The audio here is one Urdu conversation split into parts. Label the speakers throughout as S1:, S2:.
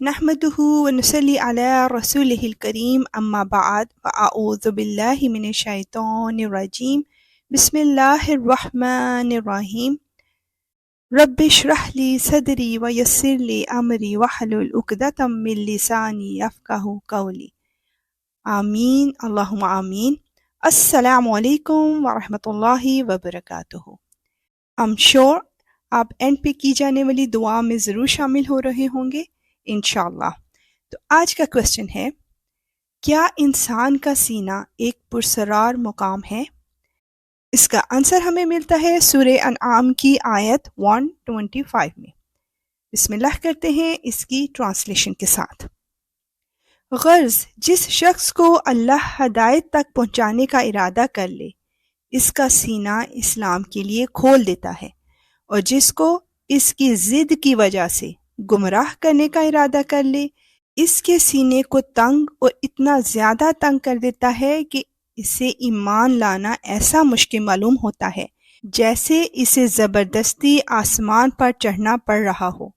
S1: نحمده ونصلي على رسوله الكريم أما بعد فأعوذ بالله من الشيطان الرجيم بسم الله الرحمن الرحيم رب اشرح لي صدري ويسر لي أمري واحلل عقدة من لساني يفقهوا قولي آمین اللہم آمین۔ السلام علیکم ورحمۃ اللہ وبرکاتہ۔ I'm sure آپ اینڈ پہ کی جانے والی دعا میں ضرور شامل ہو رہے ہوں گے انشاءاللہ۔ تو آج کا کوسچن ہے، کیا انسان کا سینہ ایک پرسرار مقام ہے؟ اس کا آنسر ہمیں ملتا ہے سورہ انعام کی آیت 125 میں۔ بسم اللہ کرتے ہیں اس کی ٹرانسلیشن کے ساتھ۔ غرض جس شخص کو اللہ ہدایت تک پہنچانے کا ارادہ کر لے، اس کا سینہ اسلام کے لیے کھول دیتا ہے، اور جس کو اس کی ضد کی وجہ سے گمراہ کرنے کا ارادہ کر لے، اس کے سینے کو تنگ اور اتنا زیادہ تنگ کر دیتا ہے کہ اسے ایمان لانا ایسا مشکل معلوم ہوتا ہے جیسے اسے زبردستی آسمان پر چڑھنا پڑ رہا ہو۔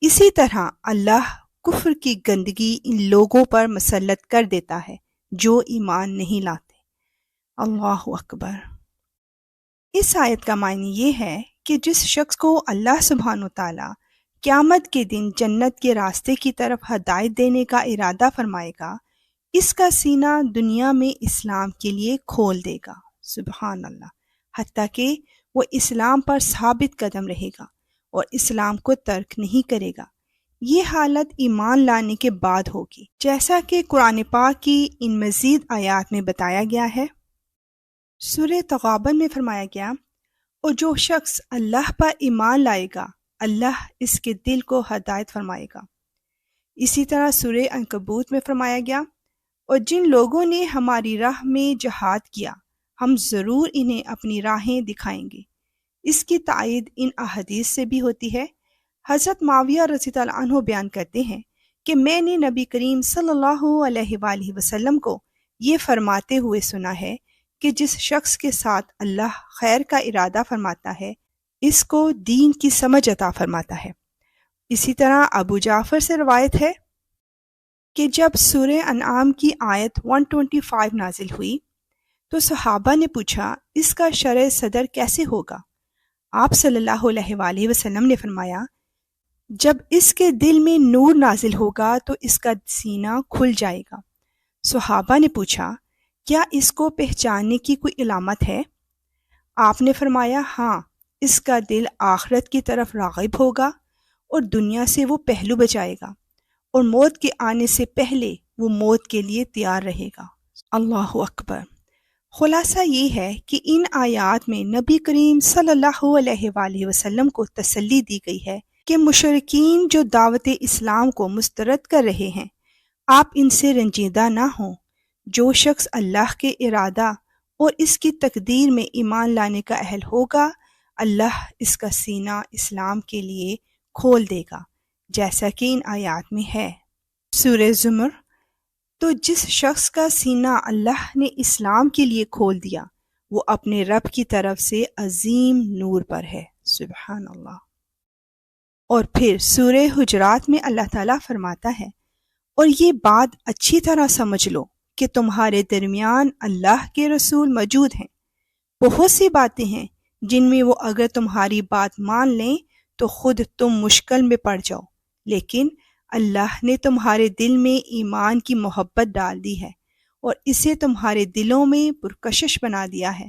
S1: اسی طرح اللہ کفر کی گندگی ان لوگوں پر مسلط کر دیتا ہے جو ایمان نہیں لاتے۔ اللہ اکبر۔ اس آیت کا معنی یہ ہے کہ جس شخص کو اللہ سبحانہ وتعالی قیامت کے دن جنت کے راستے کی طرف ہدایت دینے کا ارادہ فرمائے گا، اس کا سینہ دنیا میں اسلام کے لیے کھول دے گا، سبحان اللہ، حتیٰ کہ وہ اسلام پر ثابت قدم رہے گا اور اسلام کو ترک نہیں کرے گا۔ یہ حالت ایمان لانے کے بعد ہوگی، جیسا کہ قرآن پاک کی ان مزید آیات میں بتایا گیا ہے۔ سورہ تغابن میں فرمایا گیا، اور جو شخص اللہ پر ایمان لائے گا اللہ اس کے دل کو ہدایت فرمائے گا۔ اسی طرح سورہ عنکبوت میں فرمایا گیا، اور جن لوگوں نے ہماری راہ میں جہاد کیا ہم ضرور انہیں اپنی راہیں دکھائیں گے۔ اس کی تائید ان احادیث سے بھی ہوتی ہے۔ حضرت معاویہ رضی اللہ عنہ بیان کرتے ہیں کہ میں نے نبی کریم صلی اللہ علیہ وآلہ وسلم کو یہ فرماتے ہوئے سنا ہے کہ جس شخص کے ساتھ اللہ خیر کا ارادہ فرماتا ہے اس کو دین کی سمجھ عطا فرماتا ہے۔ اسی طرح ابو جعفر سے روایت ہے کہ جب سورہ انعام کی آیت 125 نازل ہوئی تو صحابہ نے پوچھا، اس کا شرح صدر کیسے ہوگا؟ آپ صلی اللہ علیہ وآلہ وسلم نے فرمایا، جب اس کے دل میں نور نازل ہوگا تو اس کا سینہ کھل جائے گا۔ صحابہ نے پوچھا، کیا اس کو پہچاننے کی کوئی علامت ہے؟ آپ نے فرمایا، ہاں، اس کا دل آخرت کی طرف راغب ہوگا اور دنیا سے وہ پہلو بچائے گا، اور موت کے آنے سے پہلے وہ موت کے لیے تیار رہے گا۔ اللہ اکبر۔ خلاصہ یہ ہے کہ ان آیات میں نبی کریم صلی اللہ علیہ وآلہ وسلم کو تسلی دی گئی ہے کہ مشرکین جو دعوت اسلام کو مسترد کر رہے ہیں، آپ ان سے رنجیدہ نہ ہوں۔ جو شخص اللہ کے ارادہ اور اس کی تقدیر میں ایمان لانے کا اہل ہوگا، اللہ اس کا سینہ اسلام کے لیے کھول دے گا، جیسا کہ ان آیات میں ہے۔ سورہ زمر۔ تو جس شخص کا سینہ اللہ نے اسلام کے لیے کھول دیا وہ اپنے رب کی طرف سے عظیم نور پر ہے، سبحان اللہ۔ اور پھر سورہ حجرات میں اللہ تعالیٰ فرماتا ہے، اور یہ بات اچھی طرح سمجھ لو کہ تمہارے درمیان اللہ کے رسول موجود ہیں، بہت سی باتیں ہیں جن میں وہ اگر تمہاری بات مان لیں تو خود تم مشکل میں پڑ جاؤ، لیکن اللہ نے تمہارے دل میں ایمان کی محبت ڈال دی ہے اور اسے تمہارے دلوں میں پرکشش بنا دیا ہے،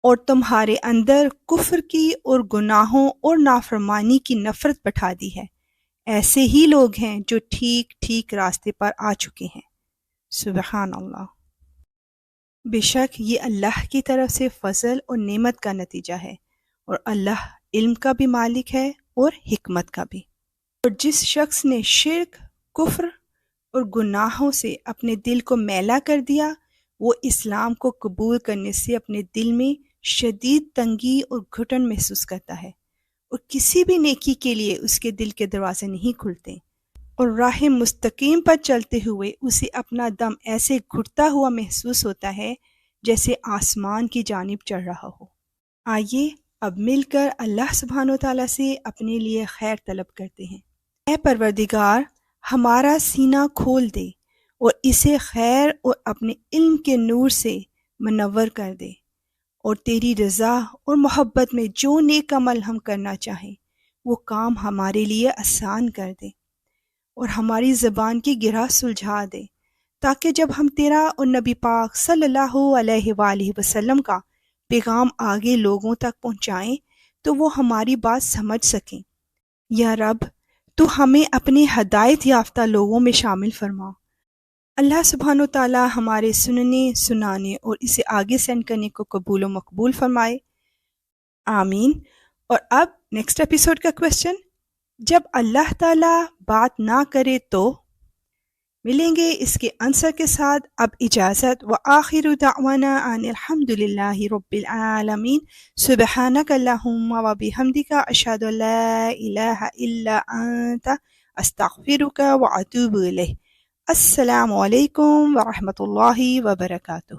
S1: اور تمہارے اندر کفر کی اور گناہوں اور نافرمانی کی نفرت بٹھا دی ہے۔ ایسے ہی لوگ ہیں جو ٹھیک ٹھیک راستے پر آ چکے ہیں، سبحان اللہ۔ بے شک یہ اللہ کی طرف سے فضل اور نعمت کا نتیجہ ہے، اور اللہ علم کا بھی مالک ہے اور حکمت کا بھی۔ اور جس شخص نے شرک، کفر اور گناہوں سے اپنے دل کو میلا کر دیا، وہ اسلام کو قبول کرنے سے اپنے دل میں شدید تنگی اور گھٹن محسوس کرتا ہے، اور کسی بھی نیکی کے لیے اس کے دل کے دروازے نہیں کھلتے، اور راہ مستقیم پر چلتے ہوئے اسے اپنا دم ایسے گھٹتا ہوا محسوس ہوتا ہے جیسے آسمان کی جانب چڑھ رہا ہو۔ آئیے اب مل کر اللہ سبحانہ و تعالیٰ سے اپنے لیے خیر طلب کرتے ہیں۔ اے پروردگار، ہمارا سینہ کھول دے اور اسے خیر اور اپنے علم کے نور سے منور کر دے، اور تیری رضا اور محبت میں جو نیک عمل ہم کرنا چاہیں وہ کام ہمارے لیے آسان کر دے، اور ہماری زبان کی گرہ سلجھا دے، تاکہ جب ہم تیرا اور نبی پاک صلی اللہ علیہ وآلہ وسلم کا پیغام آگے لوگوں تک پہنچائیں تو وہ ہماری بات سمجھ سکیں۔ یا رب، تو ہمیں اپنے ہدایت یافتہ لوگوں میں شامل فرما۔ اللہ سبحانہ و تعالی ہمارے سننے، سنانے اور اسے آگے سینڈ کرنے کو قبول و مقبول فرمائے، آمین۔ اور اب نیکسٹ ایپیسوڈ کا کویسچن، جب اللہ تعالی بات نہ کرے تو؟ ملیں گے اس کے آنسر کے ساتھ۔ اب اجازت، وآخر دعوانا ان الحمد للہ رب العالمین، سبحانک اللہم وبحمدک، اشہد ان لا الہ الا انت، استغفرک واتوب الیک۔ السلام علیکم ورحمۃ اللہ وبرکاتہ۔